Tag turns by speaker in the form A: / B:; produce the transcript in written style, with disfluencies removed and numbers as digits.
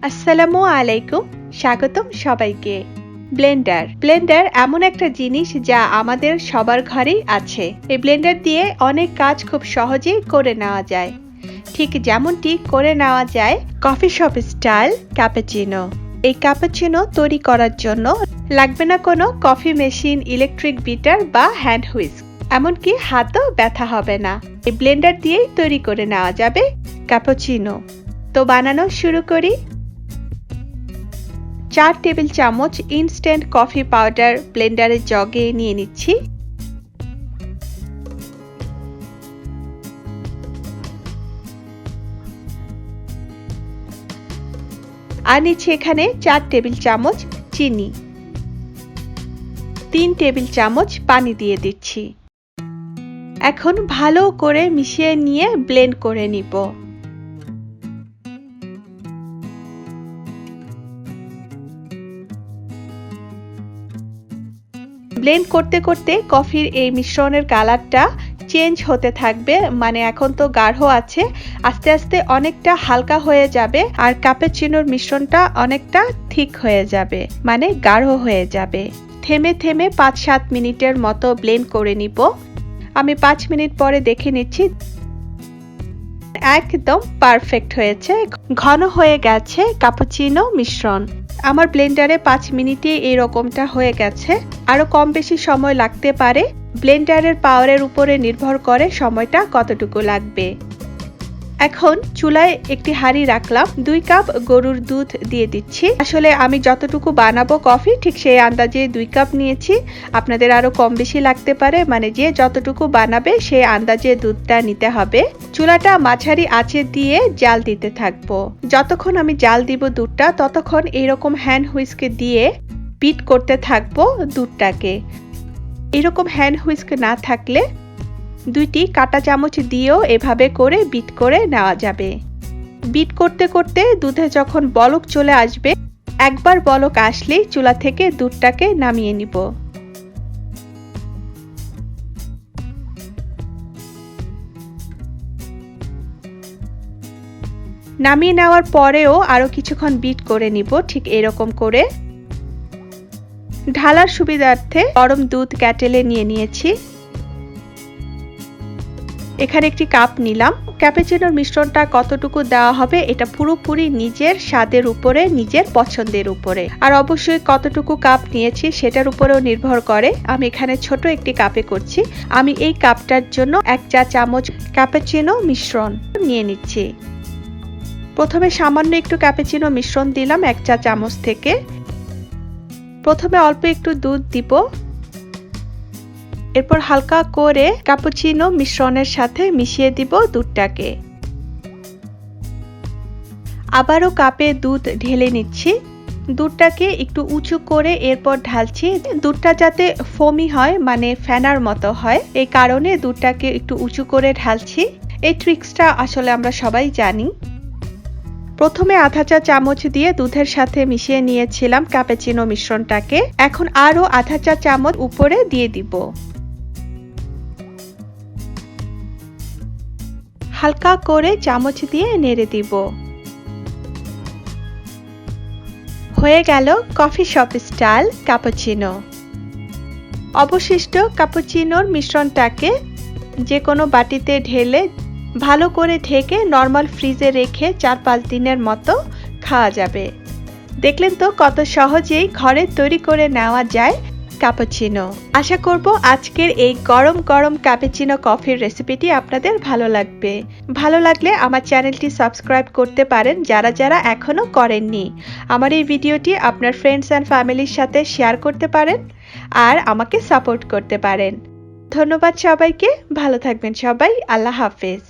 A: আসসালামু আলাইকুম, স্বাগতম সবাইকে। ব্লেন্ডার এমন একটা জিনিস যা আমাদের সবার ঘরেই আছে। এই ব্লেন্ডার দিয়ে অনেক কাজ খুব সহজেই করে নেওয়া যায়, ঠিক যেমনটি করে নেওয়া যায় কফি শপ স্টাইল ক্যাপাচিনো। এই ক্যাপাচিনো তৈরি করার জন্য লাগবে না কোনো কফি মেশিন, ইলেকট্রিক বিটার বা হ্যান্ড হুইস্ক, এমনকি হাতও ব্যথা হবে না। এই ব্লেন্ডার দিয়েই তৈরি করে নেওয়া যাবে ক্যাপাচিনো। তো বানানো শুরু করি। 4 টেবিল চামচ ইনস্ট্যান্ট কফি পাউডার ব্লেন্ডারের জগে নিয়ে নিচ্ছি। আর নিচ্ছি এখানে 4 টেবিল চামচ চিনি, 3 টেবিল চামচ পানি দিয়ে দিচ্ছি। এখন ভালো করে মিশিয়ে নিয়ে ব্লেন্ড করে নিব। ব্লেন্ড করতে করতে কফির এই মিশ্রণের কালারটা চেঞ্জ হতে থাকবে, মানে এখন তো গাঢ় আছে, আস্তে আস্তে অনেকটা হালকা হয়ে যাবে আর ক্যাপাচিনোর মিশ্রণটা অনেকটা থিক হয়ে যাবে, মানে গাঢ় হয়ে যাবে। থেমে থেমে 5-7 মিনিটের মতো ব্লেন্ড করে নিব। আমি 5 মিনিট পরে দেখে নিচ্ছি, একদম পারফেক্ট হয়েছে, ঘন হয়ে গেছে ক্যাপাচিনো মিশ্রণ। আমার ব্লেন্ডারে 5 মিনিটে এরকমটা হয়ে গেছে। আরো কম বেশি সময় লাগতে পারে, ব্লেন্ডারের পাওয়ারের উপরে নির্ভর করে সময়টা কতটুকু লাগবে। এখন চুলায় একটি হাঁড়ি রাখলাম, 2 কাপ গরুর দুধ দিয়ে দিচ্ছি। আসলে আমি যতটুকু বানাবো কফি ঠিক সেই আন্দাজে 2 কাপ নিয়েছি, আপনাদের আরো কম বেশি লাগতে পারে, মানে যে যতটুকু বানাবে সেই আন্দাজে দুধটা নিতে হবে। চুলাটা মাঝারি আঁচে দিয়ে জাল দিতে থাকবো। যতক্ষণ আমি জাল দিব দুধটা, ততক্ষণ এরকম হ্যান্ড হুইস্ক দিয়ে বিট করতে থাকবো দুধটাকে। এরকম হ্যান্ড হুইস্ক না থাকলে 2টি কাঁটা চামচ দিয়েও এভাবে করে বিট করে নেওয়া যাবে। বিট করতে করতে দুধে যখন বলক চলে আসবে, একবার বলক আসলেই চুলা থেকে দুধটাকে নামিয়ে নিব। নামিয়ে নেওয়ার পরেও আরো কিছুক্ষণ বিট করে নিব, ঠিক এরকম করে। ঢালার সুবিধার্থে গরম দুধ কেটেলে নিয়ে নিয়েছি। এখানে একটি কাপ নিলাম। ক্যাপাচিনোর মিশ্রণটা কতটুকু দেওয়া হবে এটা পুরোপুরি নিজের স্বাদের উপরে, নিজের পছন্দের উপরে, আর অবশ্যই কতটুকু কাপ নিয়েছি সেটার উপরেও নির্ভর করে। আমি এখানে ছোট একটি কাপে করছি। আমি এই কাপটার জন্য 1 চা চামচ ক্যাপাচিনো মিশ্রণ নিয়ে নিচ্ছি। প্রথমে সামান্য একটু ক্যাপাচিনো মিশ্রণ দিলাম 1 চা চামচ থেকে। প্রথমে অল্প একটু দুধ দিব, এরপর হালকা করে ক্যাপুচিনো মিশ্রণের সাথে মিশিয়ে দিব দুধটাকে। আবারও কাপে দুধ ঢেলে নিচ্ছি। দুধটাকে একটু উঁচু করে এরপর ঢালছি। দুধটা যাতে ফোমি হয়, মানে ফেনার মতো হয়, এই কারণে দুধটাকে একটু উঁচু করে ঢালছি। এই ট্রিক্সটা আসলে আমরা সবাই জানি। প্রথমে আধা চা চামচ দিয়ে দুধের সাথে মিশিয়ে নিয়েছিলাম ক্যাপাচিনো মিশ্রণটাকে। এখন আরো আধা চা চামচ উপরে দিয়ে দিব। হালকা করে চামচ দিয়ে নেড়ে দিব। হয়ে গেল কফি শপ স্টাইল ক্যাপাচিনো। অবশিষ্ট ক্যাপাচিনোর মিশ্রণটাকে যে কোনো বাটিতে ঢেলে ভালো করে ঢেকে নরমাল ফ্রিজে রেখে 4-5 দিনের মতো খাওয়া যাবে। দেখলেন তো কত সহজেই ঘরে তৈরি করে নেওয়া যায় ক্যাপাচিনো। আশা করব আজকের এই গরম গরম ক্যাপাচিনো কফির রেসিপিটি আপনাদের ভালো লাগবে। ভালো লাগলে আমার চ্যানেলটি সাবস্ক্রাইব করতে পারেন যারা যারা এখনো করেননি। আমার এই ভিডিওটি আপনার ফ্রেন্ডস অ্যান্ড ফ্যামিলির সাথে শেয়ার করতে পারেন আর আমাকে সাপোর্ট করতে পারেন। ধন্যবাদ সবাইকে, ভালো থাকবেন সবাই, আল্লাহ হাফেজ।